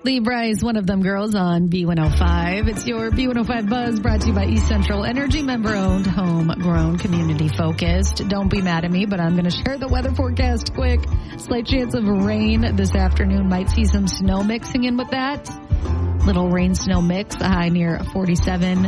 Libra is one of them girls on B105. It's your B105 Buzz brought to you by East Central Energy, member-owned, homegrown, community-focused. Don't be mad at me, but I'm going to share the weather forecast quick. Slight chance of rain this afternoon. Might see some snow mixing in with that. Little rain-snow mix, a high near 47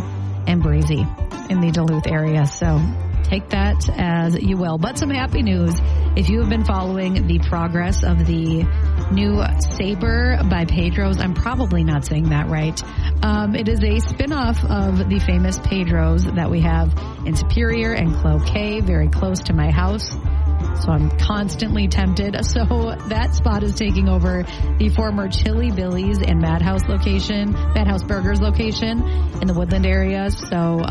and breezy in the Duluth area. So take that as you will. But some happy news. If you have been following the progress of the new Sabre by Pedro's, I'm probably not saying that right. It is a spin-off of the famous Pedro's that we have in Superior and Cloquet, very close to my house. So I'm constantly tempted. So that spot is taking over the former Chili Billy's and Madhouse Burgers location in the Woodland area. So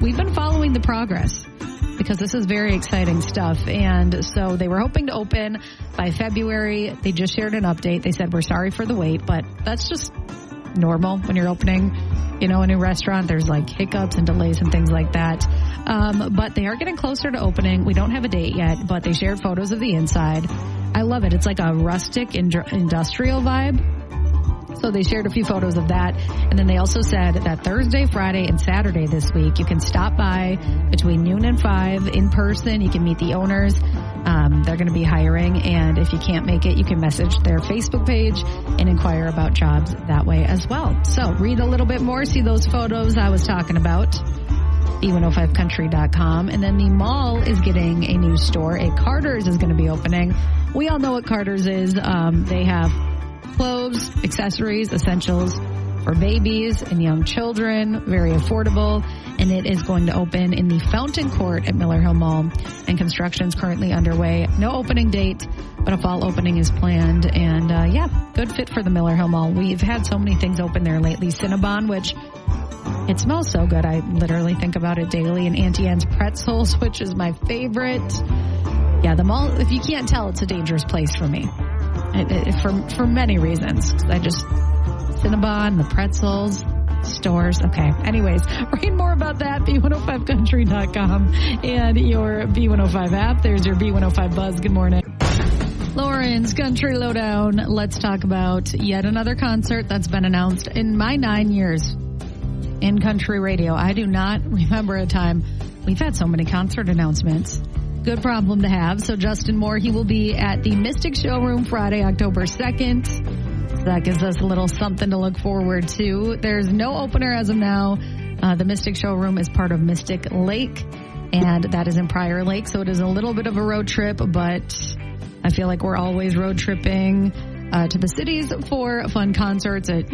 we've been following the progress because this is very exciting stuff. And so they were hoping to open by February. They just shared an update. They said, we're sorry for the wait, but that's just normal when you're opening, a new restaurant. There's like hiccups and delays and things like that. But they are getting closer to opening. We don't have a date yet, but they shared photos of the inside. I love it. It's like a rustic industrial vibe. So they shared a few photos of that. And then they also said that Thursday, Friday, and Saturday this week, you can stop by between noon and 5 in person. You can meet the owners. They're going to be hiring. And if you can't make it, you can message their Facebook page and inquire about jobs that way as well. So read a little bit more. See those photos I was talking about. B105country.com. And then the mall is getting a new store. A Carter's is going to be opening. We all know what Carter's is. They have clothes, accessories, essentials for babies and young children, very affordable, and it is going to open in the Fountain Court at Miller Hill Mall, and construction is currently underway. No opening date, but a fall opening is planned, and good fit for the Miller Hill Mall. We've had so many things open there lately. Cinnabon, which it smells so good, I literally think about it daily, and Auntie Anne's Pretzels, which is my favorite. Yeah, the mall, if you can't tell, it's a dangerous place for me. For many reasons. Cinnabon, the pretzels, stores. Okay. Anyways, read more about that, B105country.com and your B105 app. There's your B105 Buzz. Good morning. Lauren's Country Lowdown. Let's talk about yet another concert that's been announced in my 9 years in country radio. I do not remember a time we've had so many concert announcements. Good problem to have. So Justin Moore, he will be at the Mystic Showroom Friday, October 2nd. So that gives us a little something to look forward to. There's no opener as of now. The Mystic Showroom is part of Mystic Lake, and that is in Prior Lake. So it is a little bit of a road trip, but I feel like we're always road tripping to the cities for fun concerts at,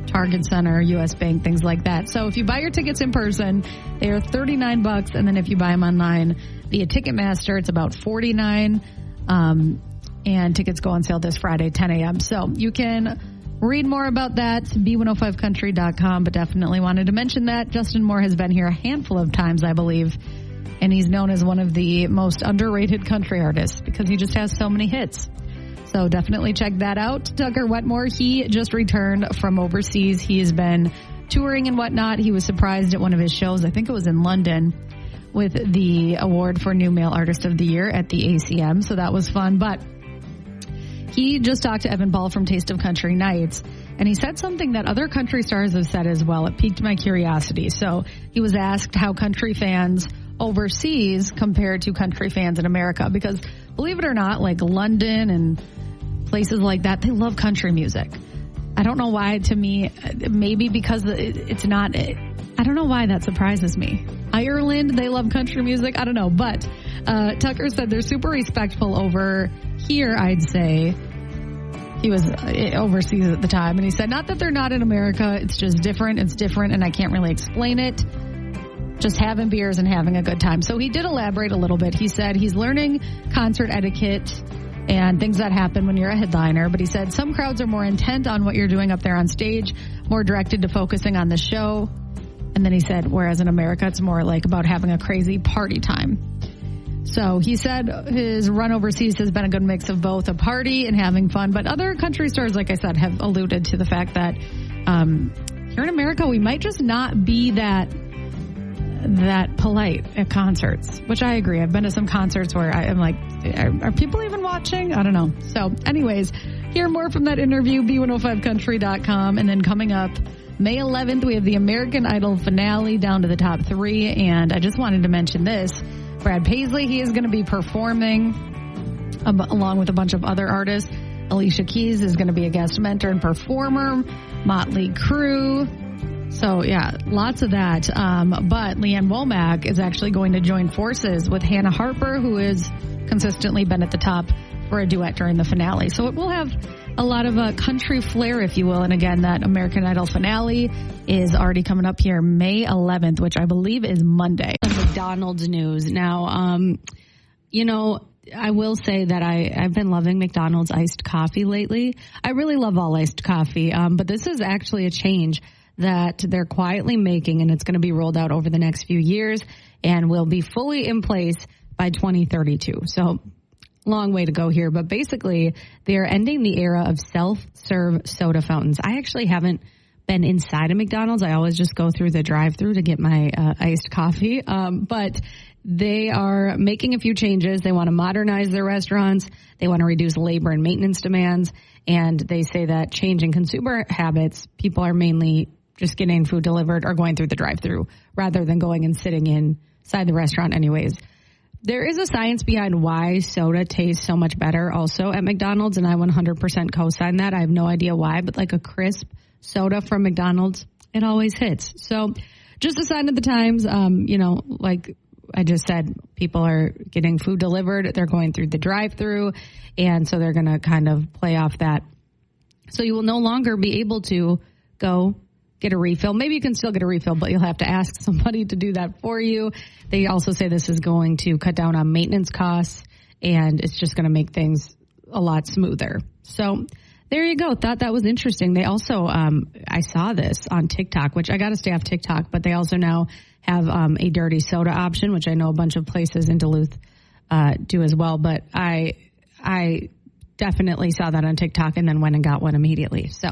Target Center, U.S. Bank, things like that. So if you buy your tickets in person, they are $39, and then if you buy them online via Ticketmaster, it's about $49. And tickets go on sale this Friday, 10 a.m. So you can read more about that, B105country.com, but definitely wanted to mention that Justin Moore has been here a handful of times, I believe, and he's known as one of the most underrated country artists because he just has so many hits. So definitely check that out. Tucker Wetmore, he just returned from overseas. He has been touring and whatnot. He was surprised at one of his shows, I think it was in London, with the award for New Male Artist of the Year at the ACM. So that was fun. But he just talked to Evan Ball from Taste of Country Nights, and he said something that other country stars have said as well. It piqued my curiosity. So he was asked how country fans overseas compare to country fans in America, because believe it or not, like London and places like that, they love country music. I don't know why. To me, maybe because it's not, I don't know why that surprises me. Ireland, they love country music. I don't know. But Tucker said they're super respectful over here, I'd say. He was overseas at the time, and he said, not that they're not in America, it's just different. It's different, and I can't really explain it. Just having beers and having a good time. So he did elaborate a little bit. He said he's learning concert etiquette and things that happen when you're a headliner. But he said some crowds are more intent on what you're doing up there on stage, more directed to focusing on the show. And then he said, whereas in America, it's more like about having a crazy party time. So he said his run overseas has been a good mix of both a party and having fun. But other country stars, like I said, have alluded to the fact that here in America, we might just not be that polite at concerts, which I agree. I've been to some concerts where I'm like, are people even watching? I don't know. So anyways, Hear more from that interview, B105country.com. And then coming up, May 11th, we have the American Idol finale down to the top 3. And I just wanted to mention this. Brad Paisley, he is going to be performing along with a bunch of other artists. Alicia Keys is going to be a guest mentor and performer. Motley Crue. So, yeah, lots of that. But Leanne Womack is actually going to join forces with Hannah Harper, who has consistently been at the top for a duet during the finale. So it will have a lot of country flair, if you will. And again, that American Idol finale is already coming up here May 11th, which I believe is Monday. McDonald's news. Now, I will say that I've been loving McDonald's iced coffee lately. I really love all iced coffee, but this is actually a change that they're quietly making, and it's going to be rolled out over the next few years and will be fully in place by 2032. So long way to go here, but basically they are ending the era of self-serve soda fountains. I actually haven't been inside of McDonald's. I always just go through the drive-thru to get my iced coffee, but they are making a few changes. They want to modernize their restaurants. They want to reduce labor and maintenance demands. And they say that changing consumer habits, people are mainly just getting food delivered or going through the drive-thru rather than going and sitting inside the restaurant anyways. There is a science behind why soda tastes so much better also at McDonald's, and I 100% co-sign that. I have no idea why, but like a crisp soda from McDonald's, it always hits. So just a sign of the times, like I just said, people are getting food delivered. They're going through the drive-thru, and so they're going to kind of play off that. So you will no longer be able to go get a refill. Maybe you can still get a refill, but you'll have to ask somebody to do that for you. They also say this is going to cut down on maintenance costs, and it's just going to make things a lot smoother. So there you go. Thought that was interesting. They also, I saw this on TikTok, which I got to stay off TikTok, but they also now have a dirty soda option, which I know a bunch of places in Duluth do as well. But I definitely saw that on TikTok and then went and got one immediately. So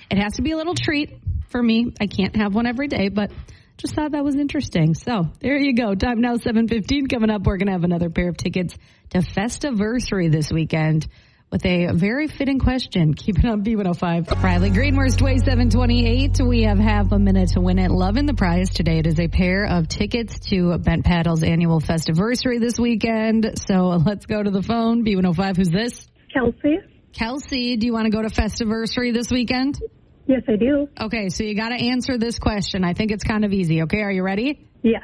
it has to be a little treat for me. I can't have one every day, but just thought that was interesting. So there you go. Time now 7:15. Coming up, we're going to have another pair of tickets to Festiversary this weekend with a very fitting question. Keep it on B105. Riley Greenworst, Way 728. We have half a minute to win it. Loving the prize today. It is a pair of tickets to Bent Paddle's annual Festiversary this weekend. So let's go to the phone. B105, who's this? Kelsey. Kelsey, do you want to go to Festiversary this weekend? Yes, I do. Okay, so you got to answer this question. I think it's kind of easy. Okay, are you ready? Yes.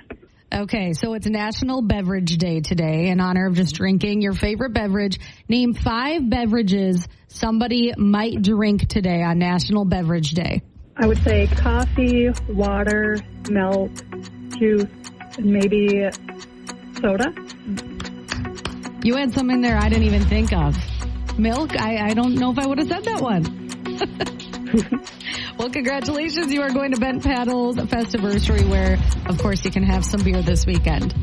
Okay, so it's National Beverage Day today in honor of just drinking your favorite beverage. Name 5 beverages somebody might drink today on National Beverage Day. I would say coffee, water, milk, juice, and maybe soda. You had some in there I didn't even think of. Milk? I don't know if I would have said that one. Well, congratulations. You are going to Bent Paddle's Festiversary, where, of course, you can have some beer this weekend.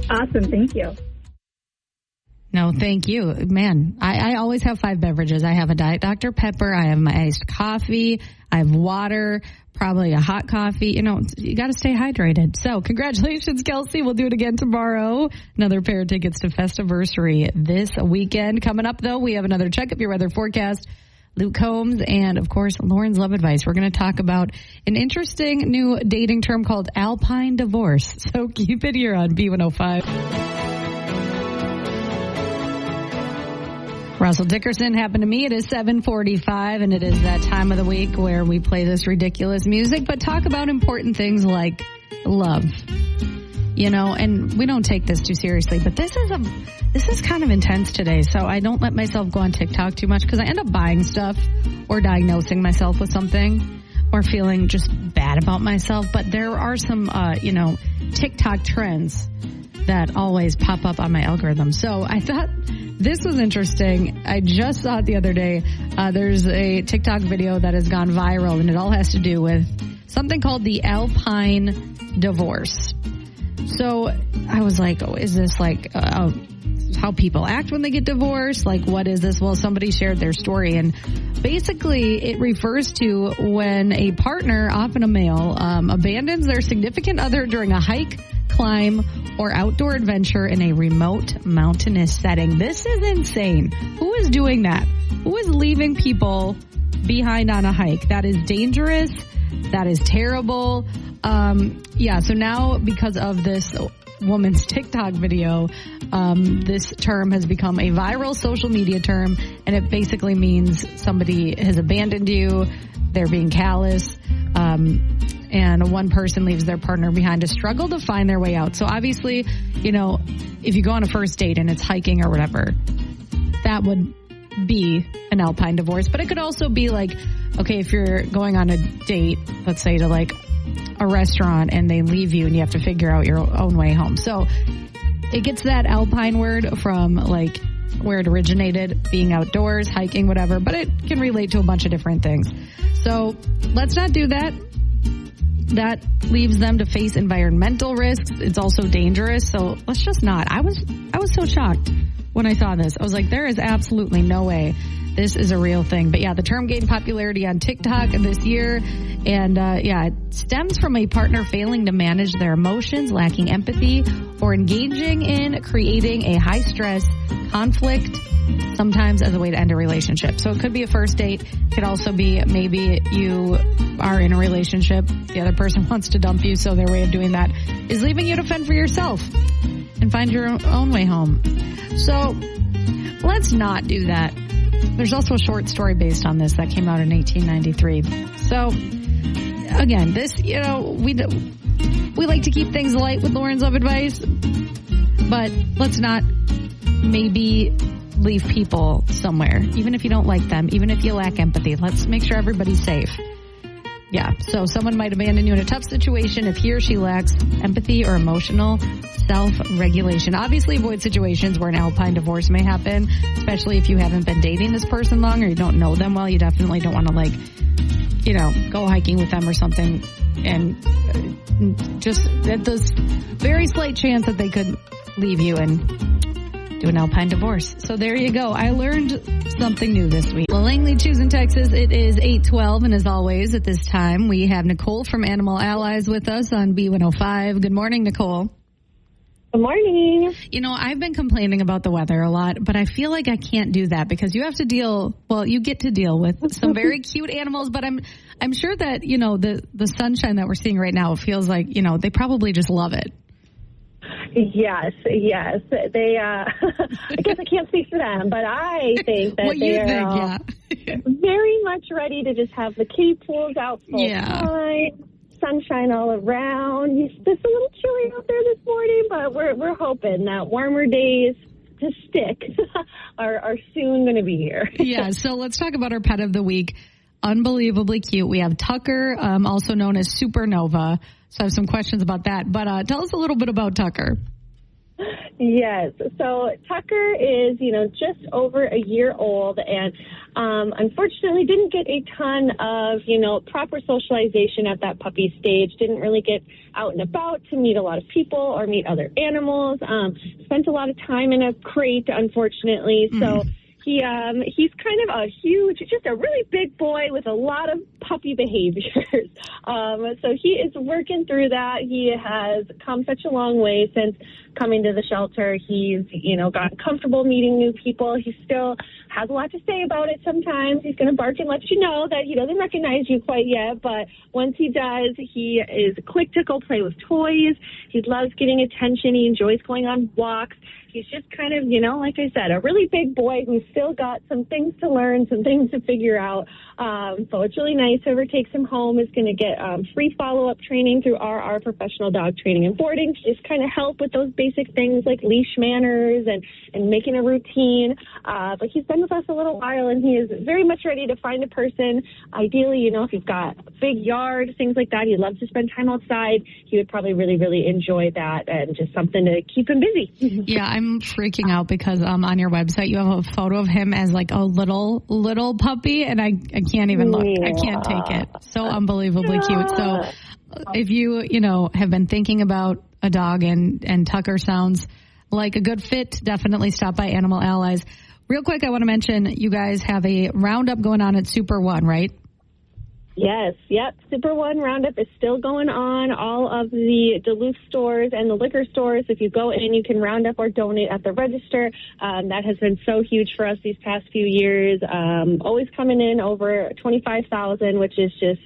Awesome. Thank you. No, thank you. Man, I always have 5 beverages. I have a Diet Dr. Pepper. I have my iced coffee. I have water, probably a hot coffee. You got to stay hydrated. So congratulations, Kelsey. We'll do it again tomorrow. Another pair of tickets to Festiversary this weekend. Coming up, though, we have another check of your weather forecast. Luke Combs, and, of course, Lauren's Love Advice. We're going to talk about an interesting new dating term called alpine divorce. So keep it here on B105. Russell Dickerson happened to me. It is 7:45, and it is that time of the week where we play this ridiculous music, but talk about important things like love. And we don't take this too seriously, but this is kind of intense today, so I don't let myself go on TikTok too much because I end up buying stuff or diagnosing myself with something or feeling just bad about myself. But there are some, TikTok trends that always pop up on my algorithm. So I thought this was interesting. I just saw it the other day. There's a TikTok video that has gone viral, and it all has to do with something called the alpine divorce. So I was like, is this like how people act when they get divorced? Like, what is this? Well, somebody shared their story, and basically it refers to when a partner, often a male, abandons their significant other during a hike, climb, or outdoor adventure in a remote mountainous setting. This is insane. Who is doing that? Who is leaving people behind on a hike? That is dangerous. That is terrible. So now because of this woman's TikTok video, this term has become a viral social media term, and it basically means somebody has abandoned you, they're being callous, and one person leaves their partner behind to struggle to find their way out. So obviously, if you go on a first date and it's hiking or whatever, that would be an alpine divorce. But it could also be like, okay, if you're going on a date, let's say to like a restaurant, and they leave you and you have to figure out your own way home. So it gets that alpine word from like where it originated, being outdoors, hiking, whatever, but it can relate to a bunch of different things. So let's not do that. That leaves them to face environmental risks. It's also dangerous. So let's just not. I was so shocked when I saw this. I was like, there is absolutely no way this is a real thing. But yeah, the term gained popularity on TikTok this year. And it stems from a partner failing to manage their emotions, lacking empathy, or engaging in creating a high-stress conflict, sometimes as a way to end a relationship. So it could be a first date. It could also be maybe you are in a relationship. The other person wants to dump you, so their way of doing that is leaving you to fend for yourself and find your own way home. So let's not do that. There's also a short story based on this that came out in 1893. So, again, this, we like to keep things light with Lauren's Love Advice, but let's not maybe leave people somewhere, even if you don't like them, even if you lack empathy. Let's make sure everybody's safe. Yeah, so someone might abandon you in a tough situation if he or she lacks empathy or emotional self-regulation. Obviously, avoid situations where an alpine divorce may happen, especially if you haven't been dating this person long or you don't know them well. You definitely don't want to, go hiking with them or something. And just at this very slight chance that they could leave you and do an alpine divorce. So there you go. I learned something new this week. Langley Chews in Texas. It is 8:12, and as always at this time, we have Nicole from Animal Allies with us on B105. Good morning, Nicole. Good morning. I've been complaining about the weather a lot, but I feel like I can't do that because you have to you get to deal with some very cute animals, but I'm sure that, the sunshine that we're seeing right now feels like, they probably just love it. Yes. They, I guess I can't speak for them, but I think that they're very much ready to just have the kiddie pools out full time, sunshine all around. It's a little chilly out there this morning, but we're hoping that warmer days to stick are soon going to be here. Yeah, so let's talk about our pet of the week. Unbelievably cute. We have Tucker, also known as Supernova. So I have some questions about that. But tell us a little bit about Tucker. Yes. So Tucker is, just over a year old and unfortunately didn't get a ton of, proper socialization at that puppy stage. Didn't really get out and about to meet a lot of people or meet other animals. Spent a lot of time in a crate, unfortunately. So he's kind of just a really big boy with a lot of puppy behaviors. So he is working through that. He has come such a long way since coming to the shelter. He's, gotten comfortable meeting new people. He still has a lot to say about it sometimes. He's going to bark and let you know that he doesn't recognize you quite yet, but once he does, he is quick to go play with toys. He loves getting attention. He enjoys going on walks. He's just kind of, like I said, a really big boy who's still got some things to learn, some things to figure out. So it's really nice. Whoever takes him home is going to get free follow-up training through our professional dog training and boarding to just kind of help with those basic things like leash manners and making a routine. But he's been with us a little while, and he is very much ready to find a person. Ideally, if you've got a big yard, things like that, he'd love to spend time outside. He would probably really, really enjoy that and just something to keep him busy. Yeah, I'm freaking out because on your website you have a photo of him as like a little puppy, and I can't even look. I can't take it. So unbelievably cute. So if you have been thinking about a dog and Tucker sounds like a good fit, definitely stop by Animal Allies. Real quick, I want to mention you guys have a roundup going on at Super One, right? Yes, yep. Super One Roundup is still going on. All of the Duluth stores and the liquor stores, if you go in, you can round up or donate at the register. That has been so huge for us these past few years. Always coming in over 25,000, which is just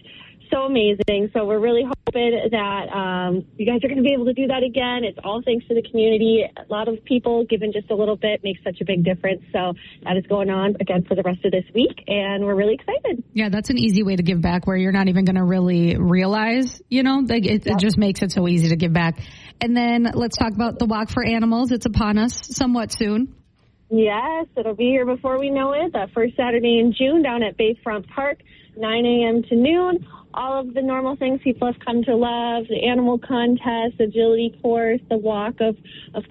so amazing. So we're really hoping that you guys are going to be able to do that again. It's all thanks to the community. A lot of people giving just a little bit makes such a big difference. So that is going on again for the rest of this week, and we're really excited. Yeah, that's an easy way to give back where you're not even going to really realize, like it just makes it so easy to give back. And then let's talk about the Walk for Animals. It's upon us somewhat soon. Yes, it'll be here before we know it. The first Saturday in June down at Bayfront Park, 9 a.m. to noon. All of the normal things people have come to love, the animal contest, agility course, the walk, of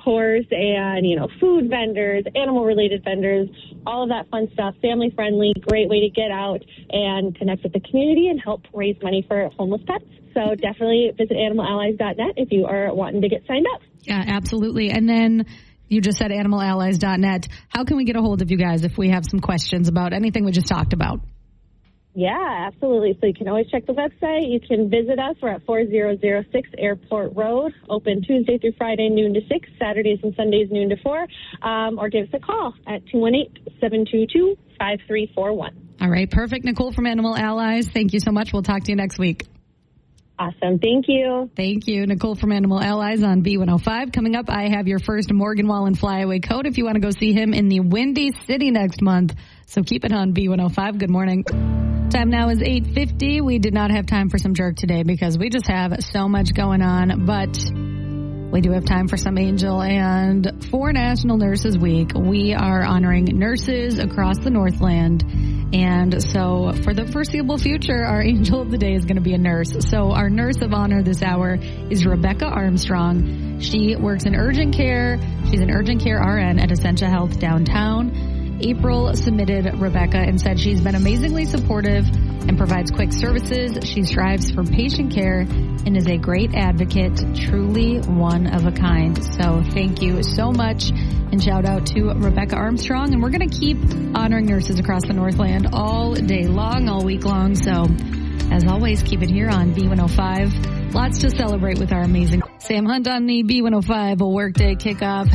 course, and, food vendors, animal-related vendors, all of that fun stuff, family-friendly, great way to get out and connect with the community and help raise money for homeless pets. So definitely visit animalallies.net if you are wanting to get signed up. Yeah, absolutely. And then you just said animalallies.net. How can we get a hold of you guys if we have some questions about anything we just talked about? Yeah, absolutely. So you can always check the website. You can visit us. We're at 4006 Airport Road, open Tuesday through Friday, noon to 6, Saturdays and Sundays, noon to 4, or give us a call at 218-722-5341. All right, perfect. Nicole from Animal Allies, thank you so much. We'll talk to you next week. Awesome. Thank you. Thank you. Nicole from Animal Allies on B105. Coming up, I have your first Morgan Wallen flyaway coat if you want to go see him in the Windy City next month. So keep it on B105. Good morning. Time now is 8:50. We did not have time for some jerk today because we just have so much going on, but we do have time for some angel. And for National Nurses Week, we are honoring nurses across the Northland. And so for the foreseeable future, our angel of the day is going to be a nurse. So our nurse of honor this hour is Rebecca Armstrong. She works in urgent care. She's an urgent care RN at Essentia Health downtown. April submitted Rebecca and said she's been amazingly supportive and provides quick services. She strives for patient care and is a great advocate, truly one of a kind. So thank you so much, and shout out to Rebecca Armstrong. And we're going to keep honoring nurses across the Northland all day long, all week long. So as always, keep it here on B105. Lots to celebrate with our amazing Sam Hunt on the B105 Workday Kickoff.